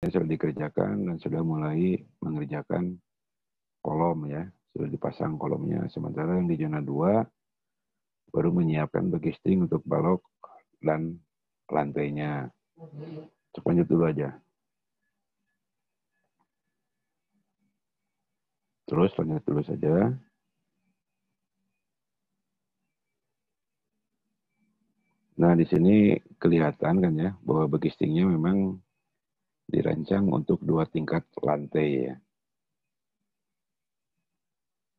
sudah dikerjakan dan sudah mulai mengerjakan kolom ya, sudah dipasang kolomnya. Sementara yang di zona 2 baru menyiapkan bagisting untuk balok dan lantainya. Lanjut dulu aja. Terus lanjut dulu saja. Nah, di sini kelihatan kan ya, bahwa bagistingnya memang dirancang untuk 2 tingkat lantai ya.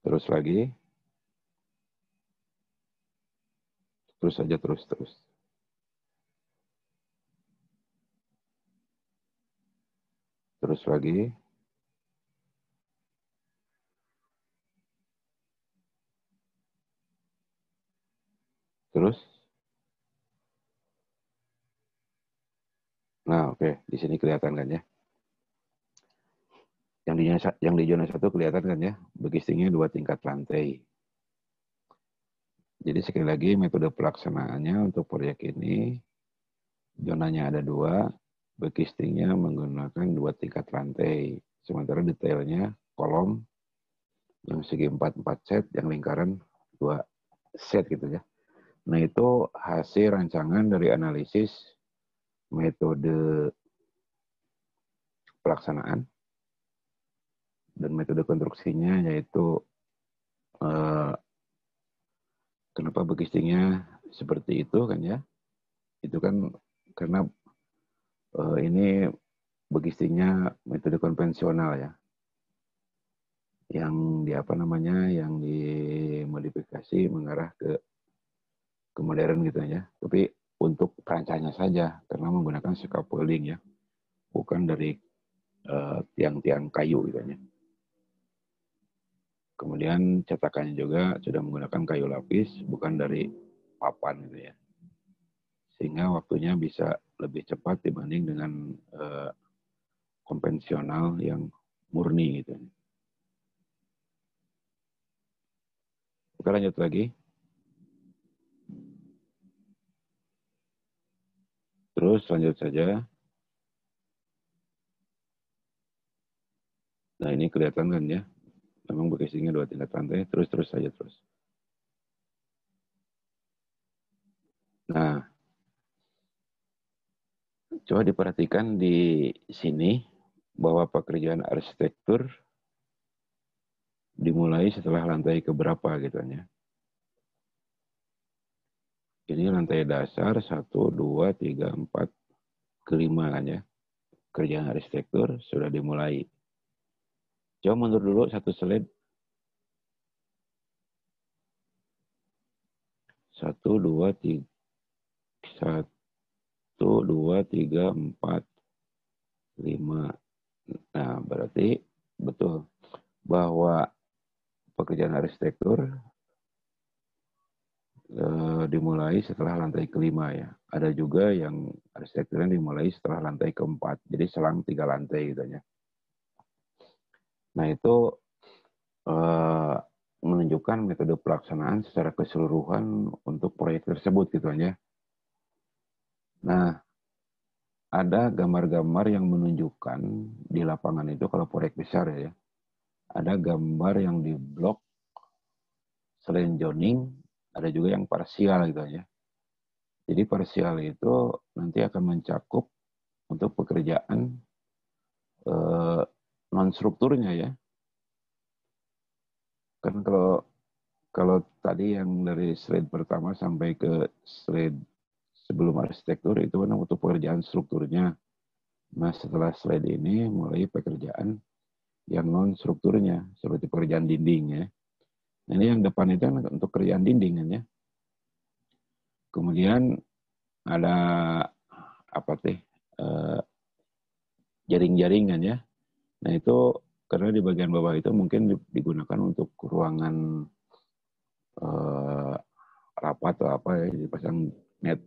Terus lagi. Terus saja, terus. Terus lagi. Terus. Nah, oke. Di sini kelihatan kan ya. Yang di zona 1 kelihatan kan ya, bagistingnya 2 tingkat lantai. Jadi sekali lagi metode pelaksanaannya untuk proyek ini, zonanya ada 2, bagistingnya menggunakan 2 tingkat lantai. Sementara detailnya kolom yang segi 4 set, yang lingkaran 2 set gitu ya. Nah, itu hasil rancangan dari analisis metode pelaksanaan dan metode konstruksinya, yaitu kenapa bagistingnya seperti itu kan ya. Itu kan karena ini bagistingnya metode konvensional ya. Yang yang dimodifikasi mengarah ke modern gitu ya. Tapi untuk perancangnya saja, karena menggunakan scaffolding ya, bukan dari tiang-tiang kayu gitu ya. Kemudian cetakannya juga sudah menggunakan kayu lapis, bukan dari papan gitu ya. Sehingga waktunya bisa lebih cepat dibanding dengan konvensional yang murni gitu. Oke, lanjut lagi. Terus lanjut saja. Nah, ini kelihatan kan ya. Memang bagistingnya 2 tingkat lantai, terus saja terus. Nah, coba diperhatikan di sini bahwa pekerjaan arsitektur dimulai setelah lantai keberapa gitu ya. Ini lantai dasar 1, 2, 3, 4, kelima kan ya. Kerjaan arsitektur sudah dimulai. Coba mundur dulu satu slide. 1, 2, 3, 1, 2, 3, 4, 5. Nah, berarti betul bahwa pekerjaan arsitektur dimulai setelah lantai kelima ya. Ada juga yang arsitekturnya dimulai setelah lantai keempat. Jadi selang 3 lantai gitu ya. Nah, itu menunjukkan metode pelaksanaan secara keseluruhan untuk proyek tersebut gitu ya. Nah, ada gambar-gambar yang menunjukkan di lapangan itu kalau proyek besar ya. Ada gambar yang di blok selain zoning, ada juga yang parsial gitu ya. Jadi parsial itu nanti akan mencakup untuk pekerjaan non-strukturnya ya. Kan kalau tadi yang dari slide pertama sampai ke slide sebelum arsitektur itu kan untuk pekerjaan strukturnya. Nah, setelah slide ini mulai pekerjaan yang non-strukturnya, seperti pekerjaan dinding ya. Nah, ini yang depan itu kan untuk pekerjaan dinding kan ya. Kemudian ada apa teh jaring-jaringan ya. Nah, itu karena di bagian bawah itu mungkin digunakan untuk ruangan rapat atau apa ya, dipasang net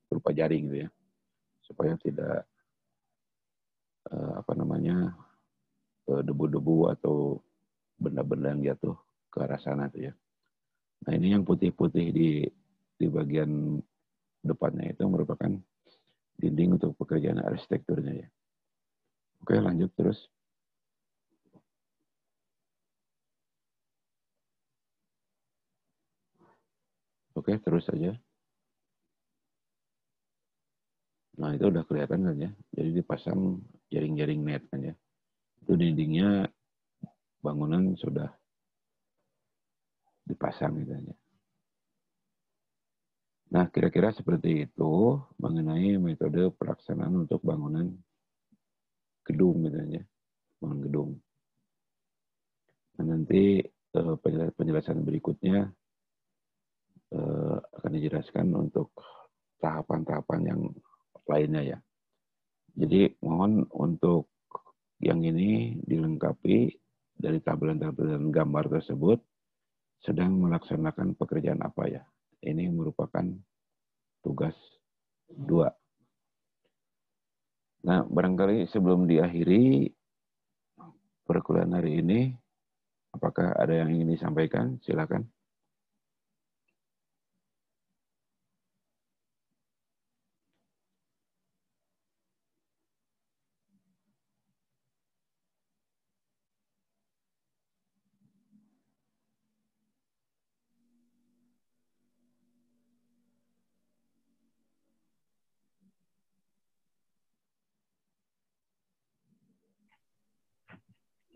berupa jaring gitu ya, supaya tidak debu-debu atau benda-benda yang jatuh ke arah sana tuh ya. Nah, ini yang putih-putih di bagian depannya itu merupakan dinding untuk pekerjaan arsitekturnya ya. Oke, lanjut terus. Oke, terus saja. Nah, itu udah kelihatan kan ya. Jadi dipasang jaring-jaring net kan ya. Itu dindingnya bangunan sudah dipasang gitu ya. Nah, kira-kira seperti itu mengenai metode pelaksanaan untuk bangunan gedung gitu ya. Bangunan gedung. Nah, nanti penjelasan berikutnya akan dijelaskan untuk tahapan-tahapan yang lainnya ya. Jadi mohon untuk yang ini dilengkapi dari tabelan-tabelan gambar tersebut sedang melaksanakan pekerjaan apa ya. Ini merupakan tugas 2. Nah, barangkali sebelum diakhiri perkuliahan hari ini, apakah ada yang ingin disampaikan? Silakan.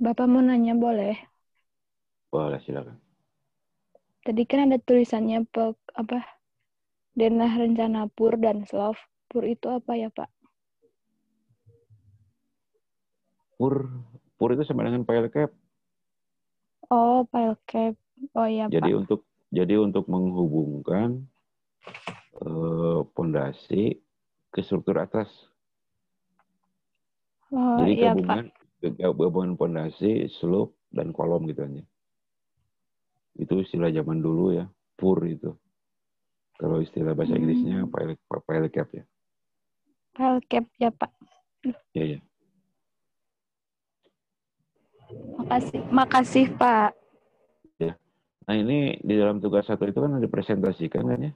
Bapak mau nanya boleh? Boleh, silakan. Tadi kan ada tulisannya denah rencana PUR dan SLOV. PUR itu apa ya, Pak? PUR itu sama dengan file cap. Oh, file cap. Oh iya, Pak. Jadi untuk menghubungkan pondasi ke struktur atas. Oh Jadi iya, Pak. gabungan pondasi, slope, dan kolom gitu aja. Itu istilah zaman dulu ya, PUR itu. Kalau istilah bahasa Inggrisnya file cap ya. File cap ya, Pak. Ya, ya. Makasih, Pak. Ya. Nah ini di dalam tugas 1 itu kan ada presentasikan kan ya.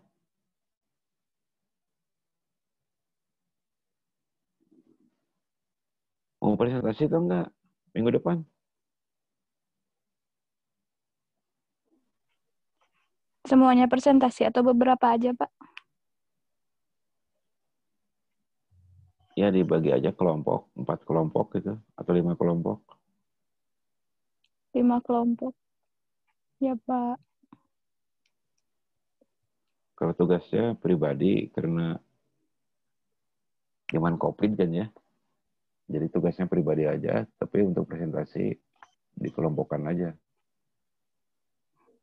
Mau presentasi atau enggak? Minggu depan? Semuanya presentasi atau beberapa aja, Pak? Ya dibagi aja kelompok, 4 kelompok gitu, atau 5 kelompok. 5 kelompok. Ya, Pak. Kalau tugasnya pribadi, karena zaman COVID kan ya, jadi tugasnya pribadi aja, tapi untuk presentasi dikelompokkan aja.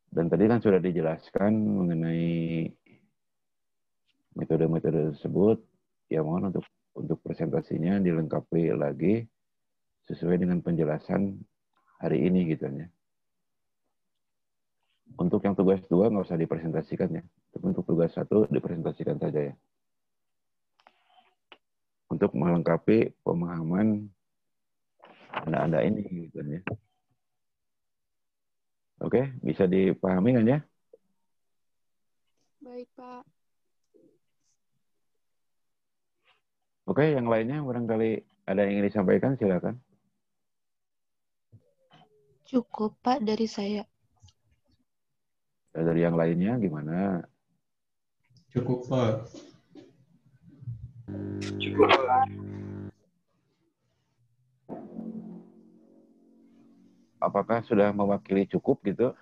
Dan tadi kan sudah dijelaskan mengenai metode-metode tersebut, ya mohon untuk presentasinya dilengkapi lagi sesuai dengan penjelasan hari ini gitu ya. Untuk yang tugas 2 nggak usah dipresentasikan ya, tapi untuk tugas 1 dipresentasikan saja ya. Untuk melengkapi pemahaman Anda ini gitu ya. Oke, bisa dipahami kan ya? Baik, Pak. Oke, yang lainnya barangkali ada yang ingin disampaikan, silakan. Cukup, Pak, dari saya. Dari yang lainnya gimana? Cukup, Pak. Cukup, Pak. Apakah sudah mewakili cukup gitu?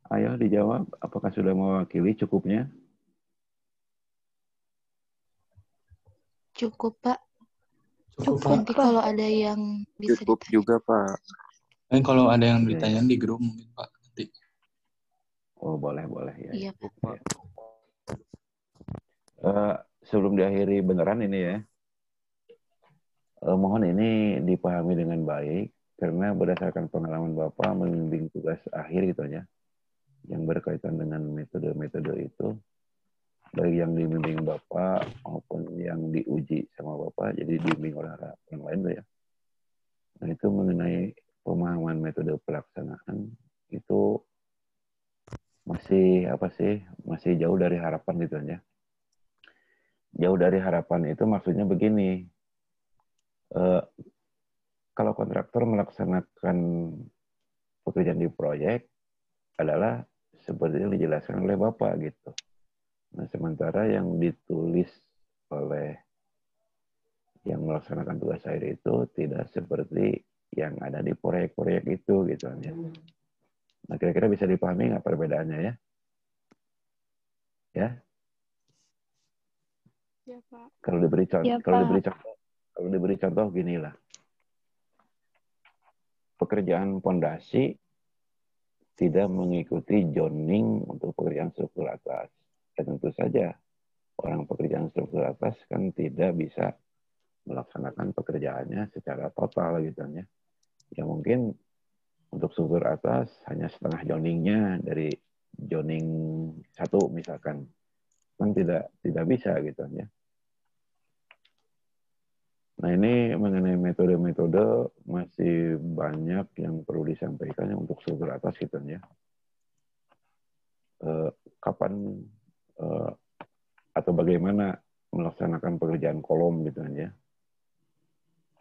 Ayo dijawab, apakah sudah mewakili cukupnya? Cukup, Pak. Cukup, Pak. Nanti kalau ada yang bisa Cukup ditanya. juga, Pak. Kalau ada yang Iya, ditanya iya. di grup mungkin, Pak. Nanti. Oh, boleh ya. Iya, Pak. Pak. Sebelum diakhiri beneran ini ya, mohon ini dipahami dengan baik, karena berdasarkan pengalaman Bapak membimbing tugas akhir gitu ya, yang berkaitan dengan metode-metode itu, baik yang dibimbing Bapak maupun yang diuji sama Bapak, jadi dibimbing oleh orang lain tuh ya. Nah itu mengenai pemahaman metode pelaksanaan itu masih jauh dari harapan gitu ya. Jauh dari harapan itu maksudnya begini, kalau kontraktor melaksanakan pekerjaan di proyek adalah seperti yang dijelaskan oleh Bapak gitu. Nah, sementara yang ditulis oleh yang melaksanakan tugas air itu tidak seperti yang ada di proyek-proyek itu gitu ya. Nah, kira-kira bisa dipahami nggak perbedaannya ya? Ya? Ya, Pak. Kalau diberi contoh, Ya, Pak. kalau diberi contoh ginilah. Pekerjaan pondasi tidak mengikuti zoning untuk pekerjaan struktur atas. Dan tentu saja orang pekerjaan struktur atas kan tidak bisa melaksanakan pekerjaannya secara total gitu ya. Ya mungkin untuk struktur atas hanya setengah zoningnya dari zoning 1 misalkan. Kan tidak bisa gitu ya. Nah ini mengenai metode-metode masih banyak yang perlu disampaikan untuk struktur atas gitu ya. Kapan atau bagaimana melaksanakan pekerjaan kolom gitu ya,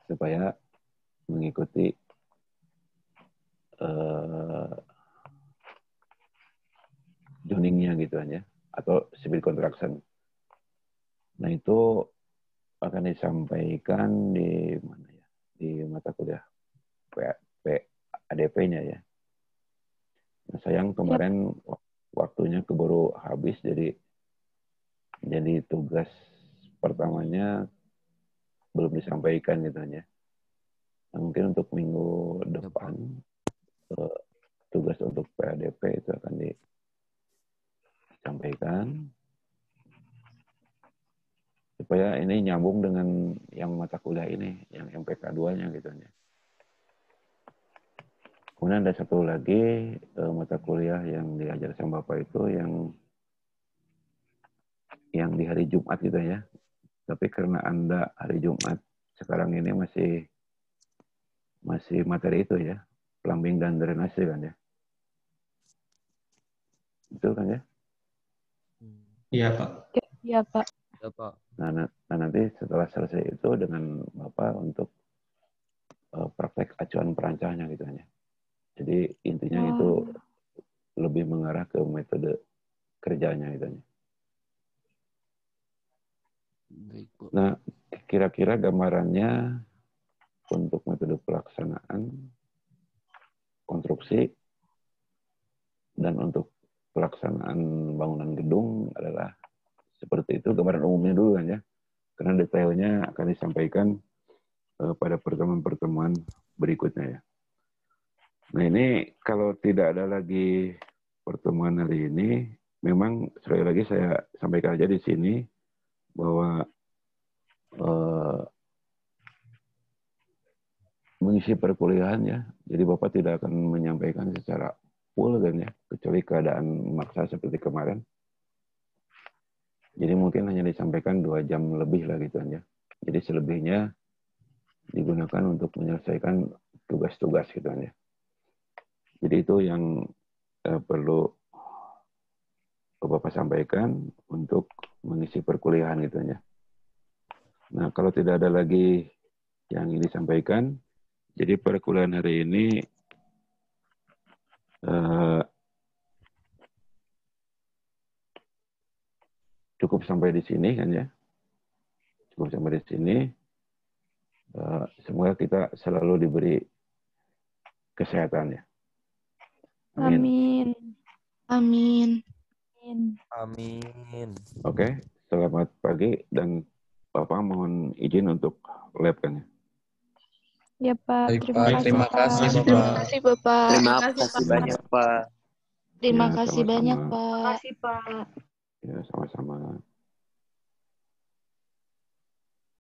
supaya mengikuti zoningnya gitu ya, atau civil construction. Nah itu akan disampaikan di mana ya, di mata kuliah ADP-nya ya. Nah, sayang kemarin waktunya keburu habis, jadi tugas pertamanya belum disampaikan gitu ya. Nah, mungkin untuk minggu depan tugas untuk PADP itu akan disampaikan supaya ini nyambung dengan yang mata kuliah ini, yang MPK 2-nya gitu ya. Kemudian ada satu lagi mata kuliah yang diajar sama Bapak itu yang di hari Jumat gitu ya. Tapi karena Anda hari Jumat sekarang ini masih materi itu ya, plumbing dan drainase kan ya. Betul kan ya? Iya, Pak. Iya, Pak. Ya, Pak. Nah, nanti setelah selesai itu dengan Bapak untuk praktek acuan perancangnya gitu ya. Jadi intinya itu lebih mengarah ke metode kerjanya gitu ya. Baik, Pak. Nah, kira-kira gambarannya untuk metode pelaksanaan konstruksi dan untuk pelaksanaan bangunan gedung adalah seperti itu, gambaran umumnya dulu kan ya. Karena detailnya akan disampaikan pada pertemuan-pertemuan berikutnya ya. Nah ini kalau tidak ada lagi pertemuan hari ini, memang sekali lagi saya sampaikan aja di sini bahwa mengisi perkuliahan ya, jadi Bapak tidak akan menyampaikan secara full kan ya, kecuali keadaan memaksa seperti kemarin. Jadi mungkin hanya disampaikan 2 jam lebih lah gitu ya. Jadi selebihnya digunakan untuk menyelesaikan tugas-tugas gitu ya. Jadi itu yang perlu Bapak sampaikan untuk mengisi perkuliahan gitu ya. Nah kalau tidak ada lagi yang ingin disampaikan, jadi perkuliahan hari ini cukup sampai di sini kan ya. Cukup sampai di sini. Semoga kita selalu diberi kesehatan ya. Amin. Amin. Amin. Oke, selamat pagi dan Bapak mohon izin untuk lab kan ya. Ya, Pak. Baik, Terima Pak. kasih, Terima Pak. kasih, Terima Bapak. kasih, Bapak. Terima kasih banyak, Pak. Terima Ya, kasih sama-sama. banyak, Pak. Terima kasih, Pak. Ya, sama-sama.